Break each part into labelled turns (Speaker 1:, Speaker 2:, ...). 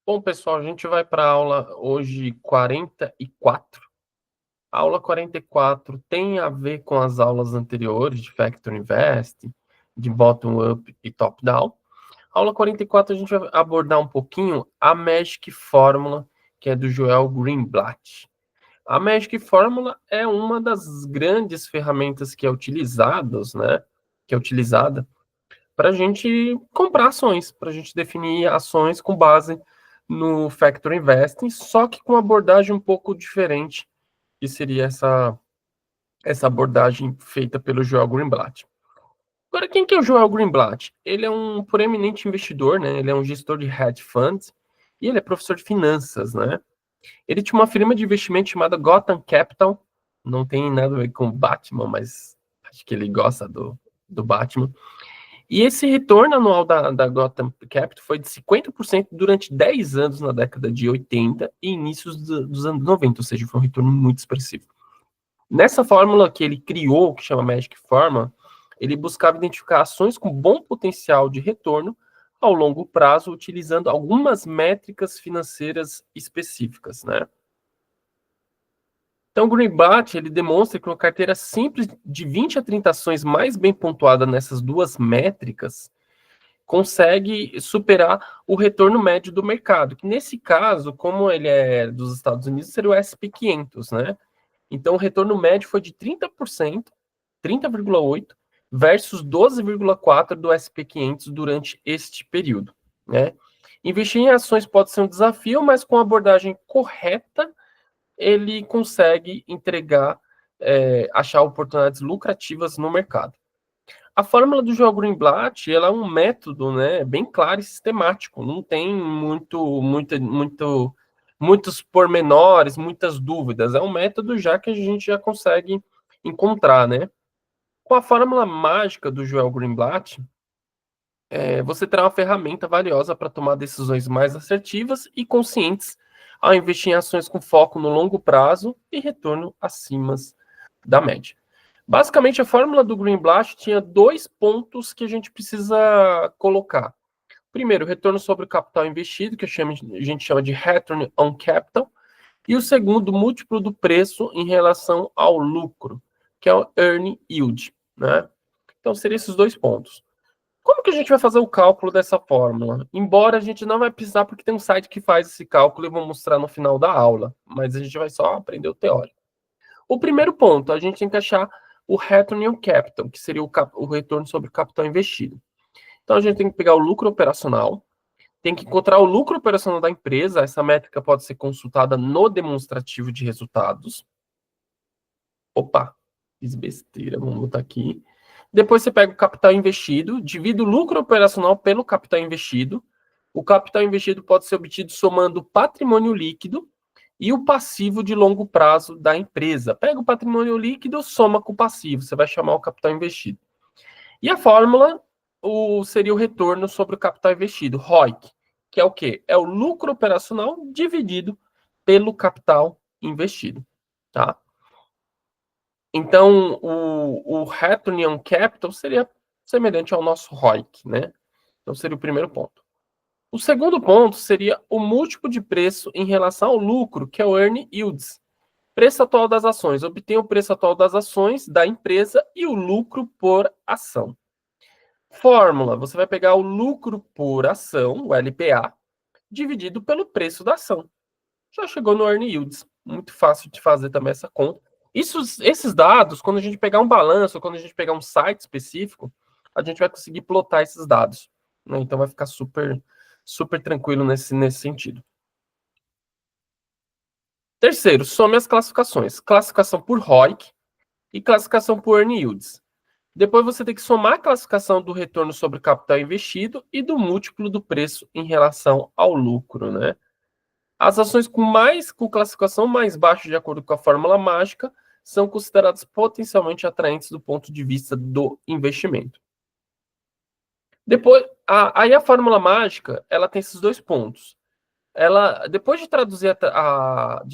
Speaker 1: Bom, pessoal, a gente vai para a aula hoje 44. A aula 44 tem a ver com as aulas anteriores de Factor Invest, de Bottom-up e Top-down. Aula 44 a gente vai abordar um pouquinho a Magic Fórmula, que é do Joel Greenblatt. A Magic Fórmula é uma das grandes ferramentas que é utilizadas, né? Que é utilizada para a gente comprar ações, para a gente definir ações com base no Factor Investing, só que com uma abordagem um pouco diferente, que seria essa abordagem feita pelo Joel Greenblatt. Agora, quem que é o Joel Greenblatt? Ele é um proeminente investidor, né? Ele é um gestor de hedge funds e ele é professor de finanças, né? Ele tinha uma firma de investimento chamada Gotham Capital, não tem nada a ver com o Batman, mas acho que ele gosta do Batman. E esse retorno anual da Gotham Capital foi de 50% durante 10 anos na década de 80 e inícios dos anos 90, ou seja, foi um retorno muito expressivo. Nessa fórmula que ele criou, que chama Magic Formula, ele buscava identificar ações com bom potencial de retorno ao longo prazo, utilizando algumas métricas financeiras específicas, né? Então, o Greenblatt, ele demonstra que uma carteira simples de 20 a 30 ações mais bem pontuada nessas duas métricas consegue superar o retorno médio do mercado, que nesse caso, como ele é dos Estados Unidos, seria o SP500, né? Então, o retorno médio foi de 30%, 30,8%, versus 12,4% do SP500 durante este período, né? Investir em ações pode ser um desafio, mas com a abordagem correta, ele consegue achar oportunidades lucrativas no mercado. A fórmula do Joel Greenblatt, ela é um método, né, bem claro e sistemático. Não tem muitos pormenores, muitas dúvidas. É um método já que a gente já consegue encontrar, né? Com a fórmula mágica do Joel Greenblatt, você terá uma ferramenta valiosa para tomar decisões mais assertivas e conscientes ao investir em ações com foco no longo prazo e retorno acima da média. Basicamente, a fórmula do Greenblatt tinha dois pontos que a gente precisa colocar. Primeiro, retorno sobre o capital investido, que a gente chama de Return on Capital. E o segundo, múltiplo do preço em relação ao lucro, que é o Earn Yield, né? Então, seriam esses dois pontos. Como que a gente vai fazer o cálculo dessa fórmula? Embora a gente não vai precisar, porque tem um site que faz esse cálculo e eu vou mostrar no final da aula, mas a gente vai só aprender o teórico. O primeiro ponto, a gente tem que achar o Return on Capital, que seria o retorno sobre o capital investido. Então, a gente tem que pegar o lucro operacional, tem que encontrar o lucro operacional da empresa, essa métrica pode ser consultada no demonstrativo de resultados. Opa, fiz besteira, vamos botar aqui. Depois você pega o capital investido, divide o lucro operacional pelo capital investido. O capital investido pode ser obtido somando o patrimônio líquido e o passivo de longo prazo da empresa. Pega o patrimônio líquido, soma com o passivo, você vai chamar o capital investido. E a fórmula seria o retorno sobre o capital investido, ROIC, que é o quê? É o lucro operacional dividido pelo capital investido, tá? Então, o Return on Capital seria semelhante ao nosso ROIC, né? Então, seria o primeiro ponto. O segundo ponto seria o múltiplo de preço em relação ao lucro, que é o Earn Yields. Preço atual das ações. Obtém o preço atual das ações da empresa e o lucro por ação. Fórmula. Você vai pegar o lucro por ação, o LPA, dividido pelo preço da ação. Já chegou no Earn Yields. Muito fácil de fazer também essa conta. Esses dados, quando a gente pegar um balanço, quando a gente pegar um site específico, a gente vai conseguir plotar esses dados, né? Então vai ficar super tranquilo nesse sentido. Terceiro, some as classificações. Classificação por ROIC e classificação por Earn Yields. Depois você tem que somar a classificação do retorno sobre o capital investido e do múltiplo do preço em relação ao lucro, né? As ações com classificação mais baixa, de acordo com a fórmula mágica, são consideradas potencialmente atraentes do ponto de vista do investimento. Depois, aí a fórmula mágica, ela tem esses dois pontos. Depois de traduzir a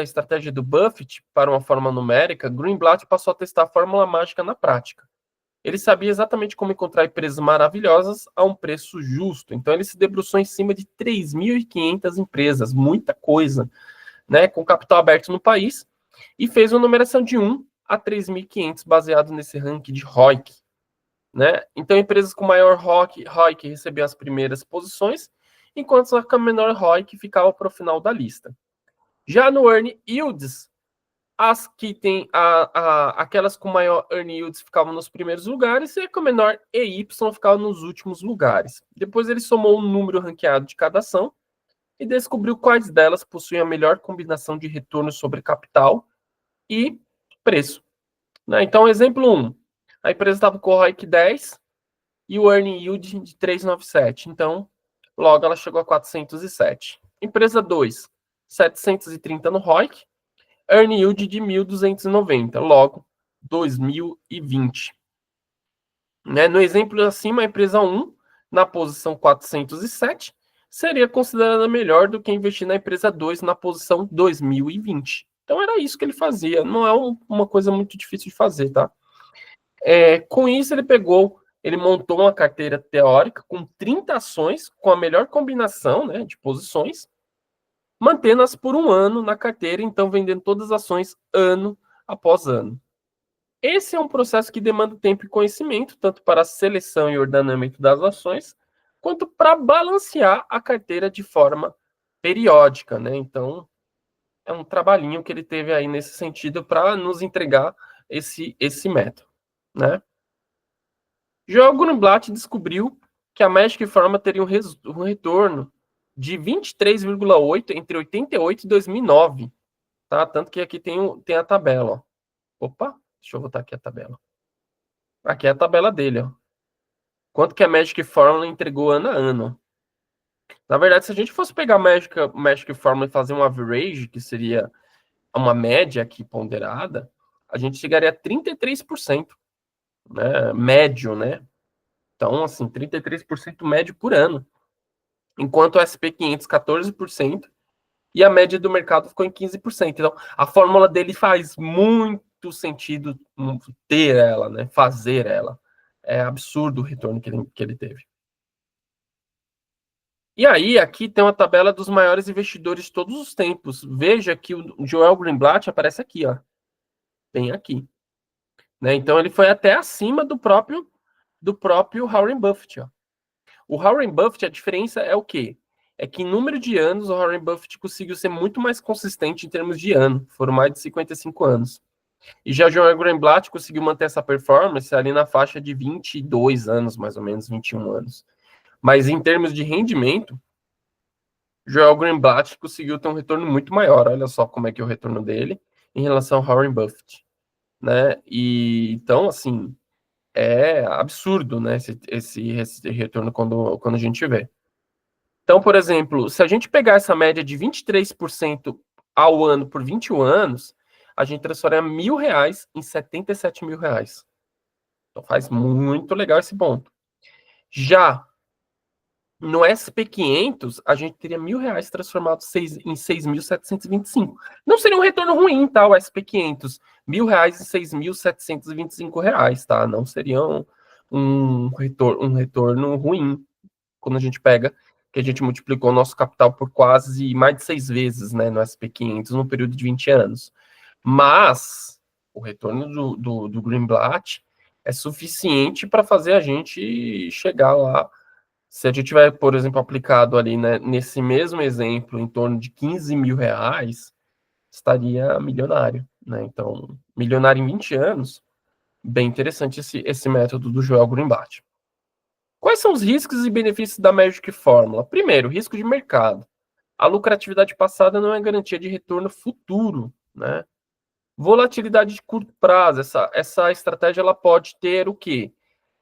Speaker 1: estratégia do Buffett para uma forma numérica, Greenblatt passou a testar a fórmula mágica na prática. ele sabia exatamente como encontrar empresas maravilhosas a um preço justo. Então, ele se debruçou em cima de 3.500 empresas, muita coisa, né, com capital aberto no país, e fez uma numeração de 1 a 3.500, baseado nesse ranking de ROIC. Né? Então, empresas com maior ROIC recebiam as primeiras posições, enquanto as com menor ROIC ficava para o final da lista. Já no Earn Yields, as que tem aquelas com maior Earn Yields ficavam nos primeiros lugares e a com menor EY ficava nos últimos lugares. Depois ele somou o número ranqueado de cada ação e descobriu quais delas possuem a melhor combinação de retorno sobre capital e preço. Né? Então, exemplo 1. A empresa estava com o ROIC 10 e o Earning Yield de 397. Então, logo ela chegou a 407. Empresa 2, 730 no ROIC, Earning Yield de 1.290, logo 2020. Né? No exemplo acima, a empresa 1, na posição 407, seria considerada melhor do que investir na empresa 2 na posição 2020. Então era isso que ele fazia. Não é uma coisa muito difícil de fazer, tá? Com isso, ele montou uma carteira teórica com 30 ações, com a melhor combinação, né, de posições, mantendo-as por um ano na carteira, então vendendo todas as ações ano após ano. Esse é um processo que demanda tempo e conhecimento, tanto para a seleção e ordenamento das ações, quanto para balancear a carteira de forma periódica, né? Então, é um trabalhinho que ele teve aí nesse sentido para nos entregar esse método, né? João Grunblatt descobriu que a Magic Pharma teria um retorno de 23,8 entre 88 e 2009, tá? Tanto que aqui tem a tabela, ó. Opa, deixa eu botar aqui a tabela. Aqui é a tabela dele, ó. Quanto que a Magic Pharma entregou ano a ano. Na verdade, se a gente fosse pegar a Magic Pharma e fazer um average, que seria uma média aqui ponderada, a gente chegaria a 33%, né? Médio, né? Então, assim, 33% médio por ano. Enquanto o SP500, 14%, e a média do mercado ficou em 15%. Então, a fórmula dele faz muito sentido ter ela, né? Fazer ela. É absurdo o retorno que ele teve. E aí, aqui tem uma tabela dos maiores investidores de todos os tempos. Veja que o Joel Greenblatt aparece aqui, ó. Bem aqui. Né? Então, ele foi até acima do próprio Warren Buffett, ó. O Warren Buffett, a diferença é o quê? É que em número de anos, o Warren Buffett conseguiu ser muito mais consistente em termos de ano. Foram mais de 55 anos. E já o Joel Greenblatt conseguiu manter essa performance ali na faixa de 22 anos, mais ou menos, 21 anos. Mas em termos de rendimento, Joel Greenblatt conseguiu ter um retorno muito maior. Olha só como é que é o retorno dele em relação ao Warren Buffett. Né? E, então, assim, é absurdo, né, esse retorno quando a gente vê. Então, por exemplo, se a gente pegar essa média de 23% ao ano por 21 anos, a gente transforma R$ 1.000 em R$ 77.000. Então faz muito legal esse ponto. Já no SP500, a gente teria R$ 1.000 transformados em 6.725. Não seria um retorno ruim, tá? O SP500, R$ 1.000 em R$ 6.725, tá? Não seria um retorno ruim quando a gente pega, que a gente multiplicou o nosso capital por quase mais de 6 vezes, né, no SP500, no período de 20 anos. Mas o retorno do Greenblatt é suficiente para fazer a gente chegar lá. Se a gente tiver, por exemplo, aplicado ali, né, nesse mesmo exemplo, em torno de R$ 15.000, estaria milionário, né? Então, milionário em 20 anos, bem interessante esse método do Joel Greenblatt. Quais são os riscos e benefícios da Magic Fórmula? Primeiro, risco de mercado. A lucratividade passada não é garantia de retorno futuro, né? Volatilidade de curto prazo. Essa estratégia ela pode ter o quê?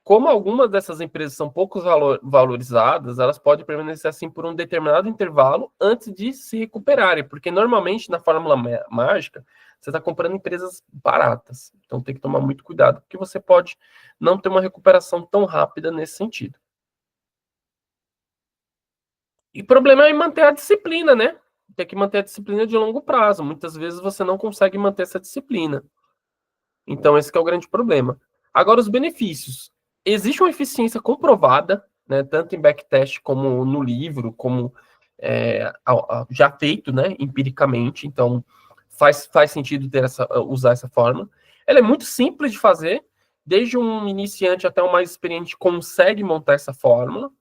Speaker 1: Como algumas dessas empresas são pouco valorizadas, elas podem permanecer assim por um determinado intervalo antes de se recuperarem, porque normalmente na fórmula mágica você está comprando empresas baratas, então tem que tomar muito cuidado, porque você pode não ter uma recuperação tão rápida nesse sentido. E o problema é manter a disciplina, né? Tem que manter a disciplina de longo prazo. Muitas vezes você não consegue manter essa disciplina. Então esse que é o grande problema. Agora, os benefícios. Existe uma eficiência comprovada, né, tanto em backtest como no livro, como já feito, né, empiricamente. Então, faz sentido usar essa forma. Ela é muito simples de fazer. Desde um iniciante até um mais experiente consegue montar essa fórmula.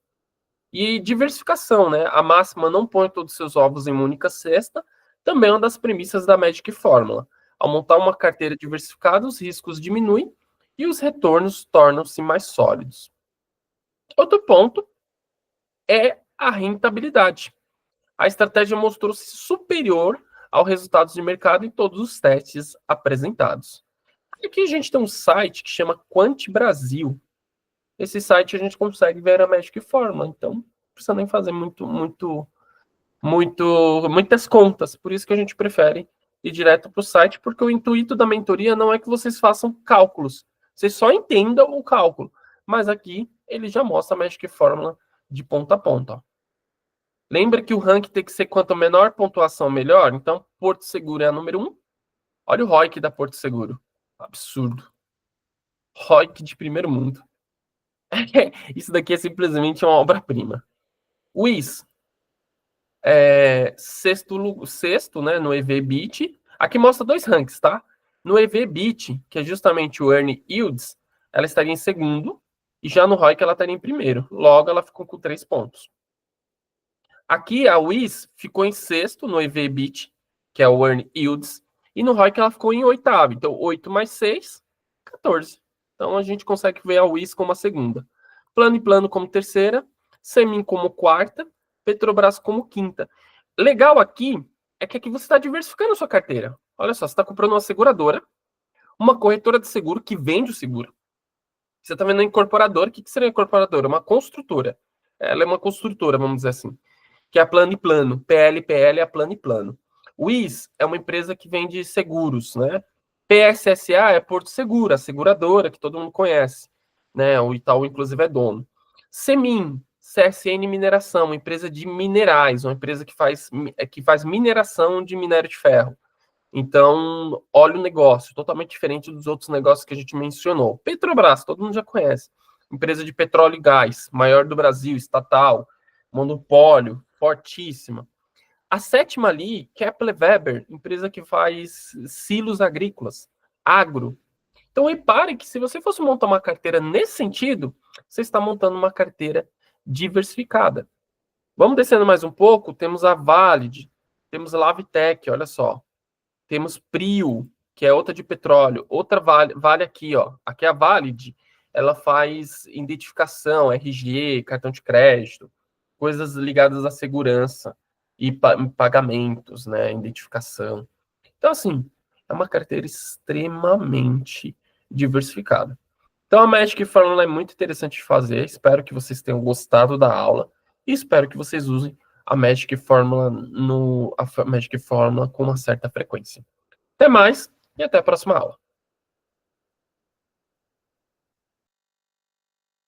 Speaker 1: E diversificação, né? A máxima não põe todos os seus ovos em uma única cesta, também é uma das premissas da Magic Fórmula. Ao montar uma carteira diversificada, os riscos diminuem e os retornos tornam-se mais sólidos. Outro ponto é a rentabilidade. A estratégia mostrou-se superior aos resultados de mercado em todos os testes apresentados. Aqui a gente tem um site que chama Quant Brasil. Esse site a gente consegue ver a Magic Fórmula, então não precisa nem fazer muitas contas. Por isso que a gente prefere ir direto para o site, porque o intuito da mentoria não é que vocês façam cálculos, vocês só entendam o cálculo. Mas aqui ele já mostra a Magic Fórmula de ponta a ponta. Lembra que o ranking tem que ser quanto menor pontuação, melhor? Então, Porto Seguro é a número 1. Olha o ROIC da Porto Seguro. Absurdo. ROIC de primeiro mundo. Isso daqui é simplesmente uma obra-prima. Wiz, sexto, né, no EV/BIT. Aqui mostra dois ranks, tá? No EV/BIT, que é justamente o Earn Yields, ela estaria em segundo, e já no ROIC ela estaria em primeiro. Logo, ela ficou com 3 pontos. Aqui a Wiz ficou em sexto no EV/BIT, que é o Earn Yields, e no ROIC ela ficou em oitavo. Então, 8 mais 6, 14. Então, a gente consegue ver a Wiz como a segunda. Plano e Plano como terceira, Semin como quarta, Petrobras como quinta. Legal aqui é que aqui você está diversificando a sua carteira. Olha só, você está comprando uma seguradora, uma corretora de seguro que vende o seguro. Você está vendo a incorporadora. O que seria a incorporadora? Uma construtora. Ela é uma construtora, vamos dizer assim, que é a Plano e Plano. PLPL é a Plano e Plano. Wiz é uma empresa que vende seguros, né? PSSA é Porto Seguro, a seguradora que todo mundo conhece, né? O Itaú, inclusive, é dono. Semin, CSN Mineração, uma empresa de minerais, uma empresa que faz mineração de minério de ferro. Então, olha o negócio, totalmente diferente dos outros negócios que a gente mencionou. Petrobras, todo mundo já conhece. Empresa de petróleo e gás, maior do Brasil, estatal, monopólio, fortíssima. A sétima ali, Kepler Weber, empresa que faz silos agrícolas, agro. Então, repare que se você fosse montar uma carteira nesse sentido, você está montando uma carteira diversificada. Vamos descendo mais um pouco, temos a Valid, temos a Lavitec, olha só. Temos Prio, que é outra de petróleo. Outra Vale aqui, ó. Aqui é a Valid, ela faz identificação, RG, cartão de crédito, coisas ligadas à segurança e pagamentos, né? Identificação. Então, assim, é uma carteira extremamente diversificada. Então, a Magic Fórmula é muito interessante de fazer. Espero que vocês tenham gostado da aula e espero que vocês usem a Magic Fórmula com uma certa frequência. Até mais e até a próxima aula.